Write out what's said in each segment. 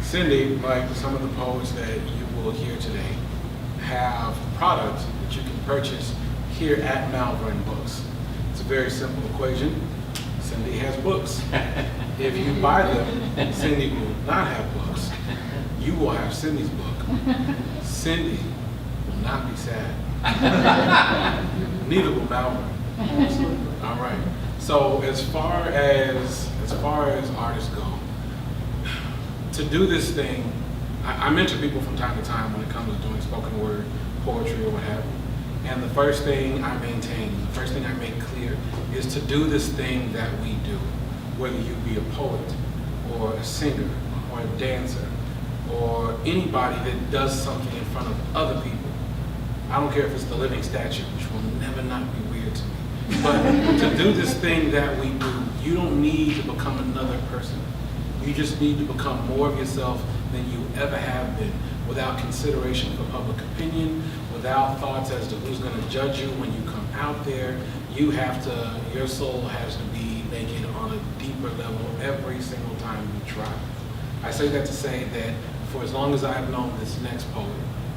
Cindy, like some of the poets that you will hear today, have products that you can purchase here at Malvern Books. It's a very simple equation. Cindy has books. If you buy them, Cindy will not have books. You will have Cindy's book. Cindy will not be sad. Neither will Malvern. All right. So as far as artists go, to do this thing, I mentor people from time to time when it comes to doing spoken word, poetry, or what have you. And the first thing I maintain, the first thing I make clear is to do this thing that we do, whether you be a poet or a singer or a dancer or anybody that does something in front of other people. I don't care if it's the living statue, which will never not be weird to me. But to do this thing that we do, you don't need to become another person. You just need to become more of yourself than you ever have been, without consideration for public opinion, without thoughts as to who's going to judge you when you come out there. Your soul has to be naked on a deeper level every single time you try. I say that to say that for as long as I've known this next poet,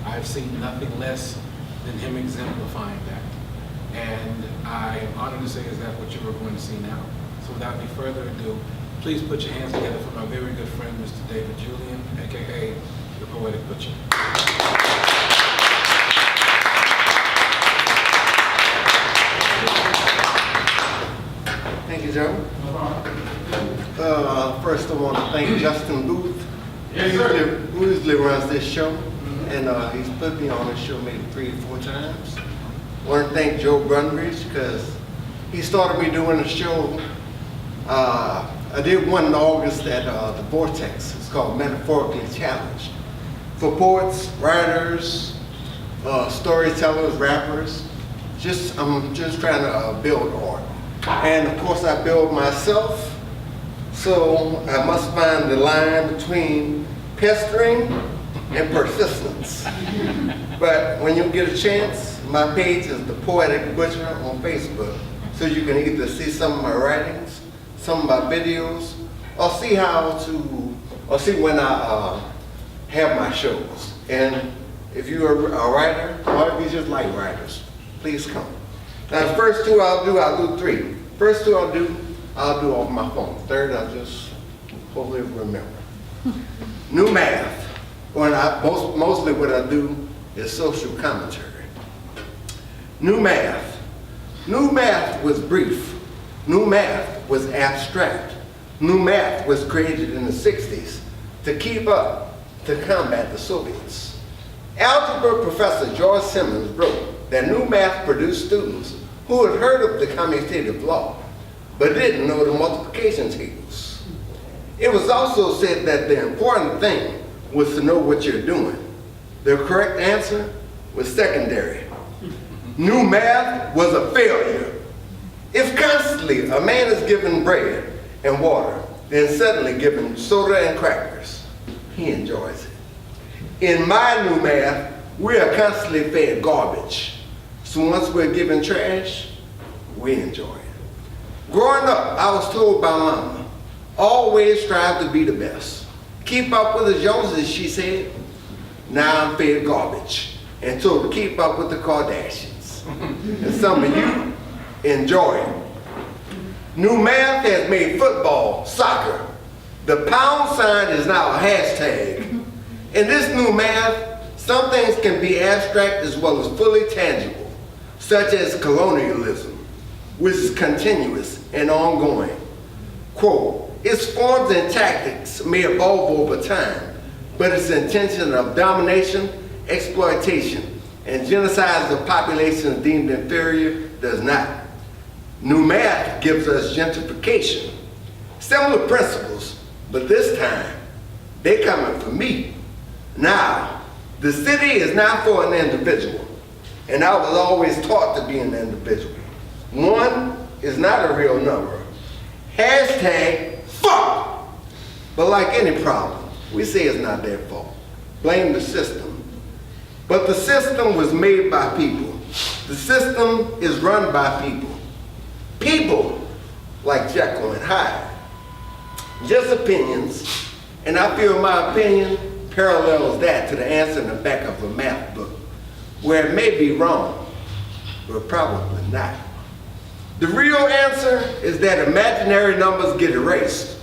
I've seen nothing less than him exemplifying that. And I am honored to say is that what you are going to see now. So without any further ado, please put your hands together for my very good friend, Mr. David Julian, aka the Poetic Butcher. Thank you, Joe. First, I want to thank Justin Booth, who usually runs this show, and he's put me on this show maybe 3 or 4 times. I want to thank Joe Brunbridge because he started me doing a show. I did one in August at the Vortex. It's called Metaphorically Challenged. For poets, writers, storytellers, rappers, I'm just trying to build art. And of course I build myself, so I must find the line between pestering and persistence. But when you get a chance, my page is the Poetic Butcher on Facebook, so you can either see some of my writings, some of my videos, or see when I have my shows. And if you're a writer, or if you just like writers, please come. Now the first 2 I'll do 3. First 2 I'll do off my phone. Third I'll just hopefully remember. New math. Mostly what I do is social commentary. New math. New math was brief. New math was abstract. New math was created in the 60s to keep up, to combat the Soviets. Algebra professor George Simmons wrote that new math produced students who had heard of the commutative law, but didn't know the multiplication tables. It was also said that the important thing was to know what you're doing. The correct answer was secondary. New math was a failure. If constantly a man is given bread and water, then suddenly given soda and crackers, he enjoys it. In my new math, we are constantly fed garbage. So once we're given trash, we enjoy it. Growing up, I was told by Mama, always strive to be the best. Keep up with the Joneses, she said. Now I'm fed garbage and told to keep up with the Kardashians. And some of you enjoy it. New math has made football, soccer. The pound sign is now a hashtag. In this new math, some things can be abstract as well as fully tangible, such as colonialism, which is continuous and ongoing. Quote, its forms and tactics may evolve over time, but its intention of domination, exploitation, and genocide of populations deemed inferior does not. New math gives us gentrification. Similar principles, but this time, they're coming for me. Now, the city is not for an individual, and I was always taught to be an individual. 1 is not a real number. Hashtag fuck. But like any problem, we say it's not their fault. Blame the system. But the system was made by people. The system is run by people. People like Jekyll and Hyde. just opinions, and I feel my opinion parallels that to the answer in the back of a math book, where it may be wrong, but probably not. The real answer is that imaginary numbers get erased.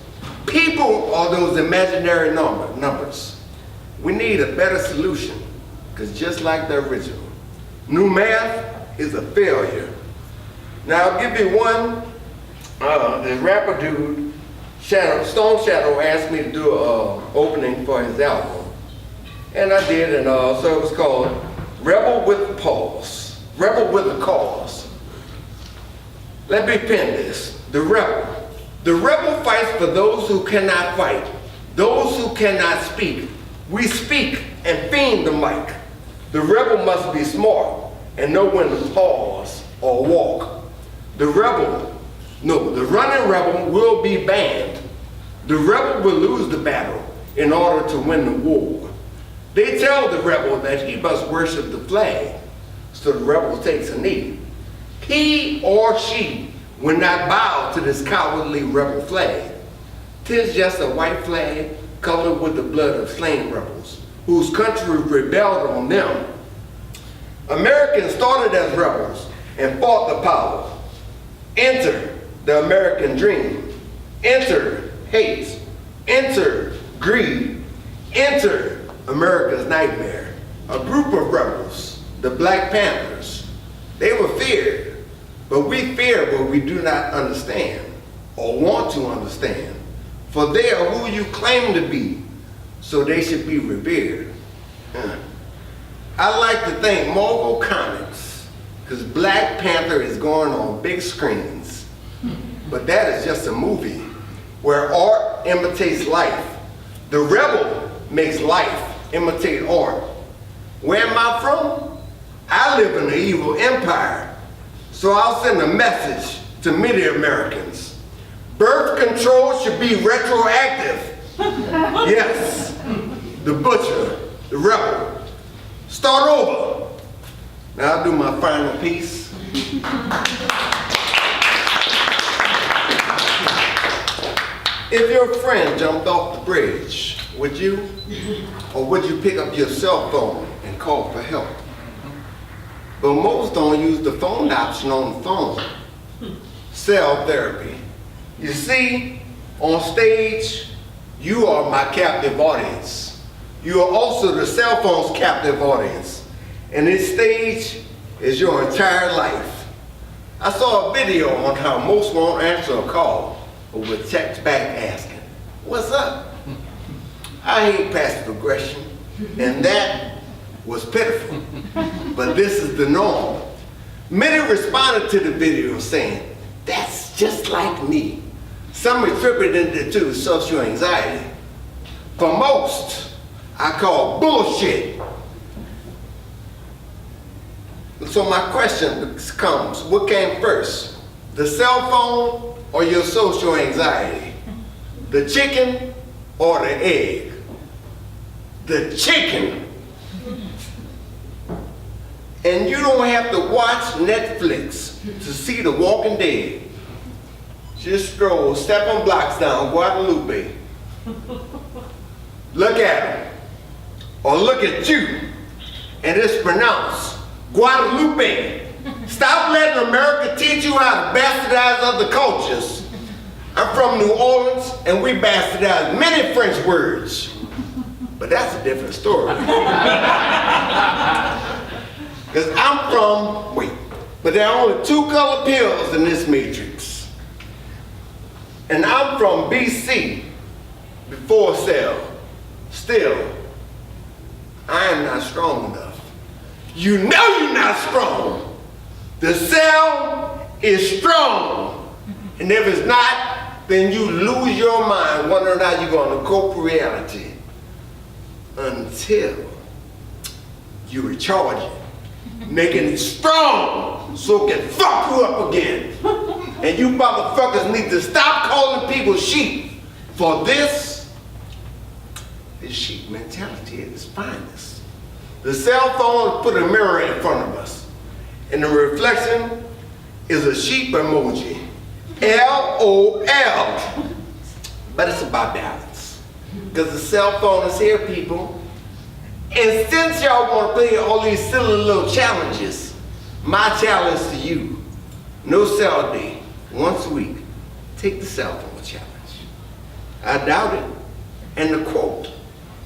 People are those imaginary numbers. We need a better solution, because just like the original, new math is a failure. Now I'll give you one. The rapper dude, Stone Shadow, asked me to do an opening for his album. And I did, and so it was called Rebel with a Pause. Rebel with a Cause. Let me pen this. The rebel. The rebel fights for those who cannot fight, those who cannot speak. We speak and fiend the mic. The rebel must be smart and know when to pause or walk. The running rebel will be banned. The rebel will lose the battle in order to win the war. They tell the rebel that he must worship the flag, so the rebel takes a knee. He or she will not bow to this cowardly rebel flag. 'Tis just a white flag colored with the blood of slain rebels, whose country rebelled on them. Americans started as rebels and fought the power. Enter the American dream. Enter hate. Enter greed. Enter America's nightmare. A group of rebels, the Black Panthers. They were feared, but we fear what we do not understand or want to understand. For they are who you claim to be, so they should be revered. I like to thank Marvel Comics, because Black Panther is going on big screens. But that is just a movie where art imitates life. The rebel makes life imitate art. Where am I from? I live in the evil empire. So I'll send a message to many Americans. Birth control should be retroactive. Yes, the butcher, the rebel. Start over. Now I'll do my final piece. If your friend jumped off the bridge, would you? Or would you pick up your cell phone and call for help? But most don't use the phone option on the phone. Cell therapy. You see, on stage, you are my captive audience. You are also the cell phone's captive audience. And this stage is your entire life. I saw a video on how most won't answer a call, but will text back asking, "What's up?" I hate passive aggression, and that was pitiful. But this is the norm. Many responded to the video saying, "That's just like me." Some attributed it to social anxiety. For most, I call bullshit. So my question comes, what came first? The cell phone or your social anxiety? The chicken or the egg? The chicken. And you don't have to watch Netflix to see The Walking Dead. Just stroll 7 blocks down Guadalupe. Look at them. Or look at you. And it's pronounced Guadalupe. Stop letting America teach you how to bastardize other cultures. I'm from New Orleans, and we bastardize many French words. But that's a different story. Because I'm from, but there are only 2 color pills in this matrix. And I'm from BC, before cell. Still, I am not strong enough. You know you're not strong. The cell is strong. And if it's not, then you lose your mind wondering how you're going to cope with reality. Until you recharge it, making it strong so it can fuck you up again. And you motherfuckers need to stop calling people sheep. For this is sheep mentality at its finest. The cell phone put a mirror in front of us, and the reflection is a sheep emoji. LOL. but it's about balance. Because the cell phone is here, people. And since y'all want to play all these silly little challenges, my challenge to you, no cell day, once a week, take the cell phone challenge. I doubt it. And the quote,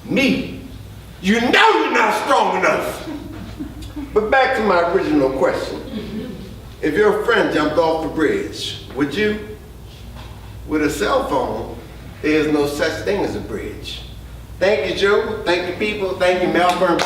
me, you know you're not strong enough. But back to my original question. If your friend jumped off the bridge, would you? With a cell phone, there is no such thing as a bridge. Thank you, Joe. Thank you, people. Thank you, Malvern.